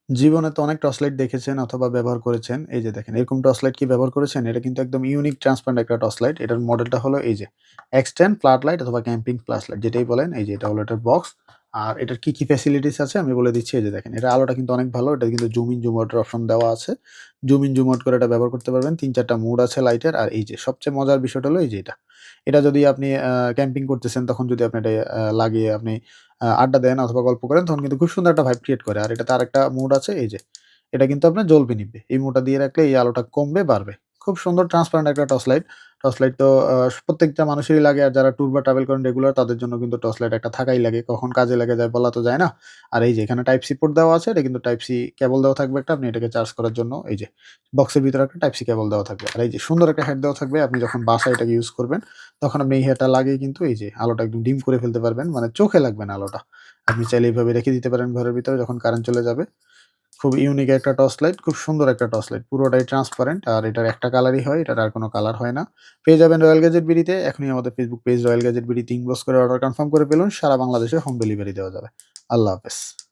জীবনে তো অনেক টর্চ লাইট দেখেছেন অথবা ব্যবহার করেছেন। এই যে দেখেন এরকম টর্চ লাইট কি ব্যবহার করেছেন? এটা কিন্তু একদম ইউনিক ট্রান্সপারেন্ট একটা টর্চ লাইট। এটার মডেলটা হলো এই যে X10 ফ্লাড লাইট অথবা ক্যাম্পিং ফ্ল্যাশ লাইট যেটাই বলেন। এই যে এটা হলো এটার বক্স। আর এটার কি ফ্যাসিলিটিস আছে আমি বলে দিচ্ছি। এই যে দেখেন এটার আলোটা কিন্তু অনেক ভালো। এটা কিন্তু জুম ইন, জুম আউট এর অপশন দেওয়া আছে। জুম ইন, জুম আউট করে এটা ব্যবহার করতে পারবেন। ৩-৪ টা মুড আছে লাইটের। আর এই যে সবচেয়ে মজার বিষয়টা হলো এই যে এটা। এটা যদি আপনি ক্যাম্পিং করতেছেন তখন যদি আপনি এটা লাগিয়ে আপনি আড্ডা দেন অথবা গল্প করেন তখন কিন্তু খুব সুন্দর একটা ভাইব ক্রিয়েট করে। আর এটাতে আরেকটা মুড আছে এই যে এটা কিন্তু আপনার জ্বলবে নিভবে। এই মোডটা দিয়ে রাখলে এই আলোটা কমবে বাড়বে। খুব সুন্দর ট্রান্সপারেন্ট একটা টর্চ লাইট। টর্চ লাইট তো প্রত্যেকটা মানুষেরই লাগে আর যারা ট্যুর বা ট্রাভেল করেন রেগুলার তাদের জন্য কিন্তু টর্চ লাইট একটা থাকাই লাগে। কখন কাজে লেগে যায় বলা তো যায় না। আর এই যে এখানে টাইপ সি পোর্ট দেওয়া আছে। এটা কিন্তু টাইপ সি কেবল দেওয়া থাকবে একটা। আপনি এটাকে চার্জ করার জন্য এই যে বক্সের ভিতরে একটা টাইপ সি কেবল দেওয়া থাকবে। আর এই যে সুন্দর একটা হেড দেওয়া থাকবে। আপনি যখন বাসায় এটাকে ইউজ করবেন তখন আপনি এই হেডটা লাগিয়ে কিন্তু এই যে আলোটা একদম ডিম করে ফেলতে পারবেন। মানে চোখে লাগবে না আলোটা। আপনি চাইলে এভাবে রেখে দিতে পারেন ঘরের ভিতরে যখন কারেন্ট চলে যাবে। খুব ইউনিক একটা টর্চ লাইট, খুব সুন্দর একটা টর্চ লাইট। পুরোটাই ট্রান্সপারেন্ট আর এটার একটা কালারই হয়, এটার আর কোনো কালার হয় না। পেয়ে যাবেন রয়্যাল গ্যাজেট বিডিতে। এখনই আমাদের ফেসবুক পেজ রয়্যাল গ্যাজেট বিডিতে ইনবক্স করে অর্ডার কনফার্ম করে ফেলুন। সারা বাংলাদেশে হোম ডেলিভারি দেওয়া যাবে। আল্লাহ হাফেজ।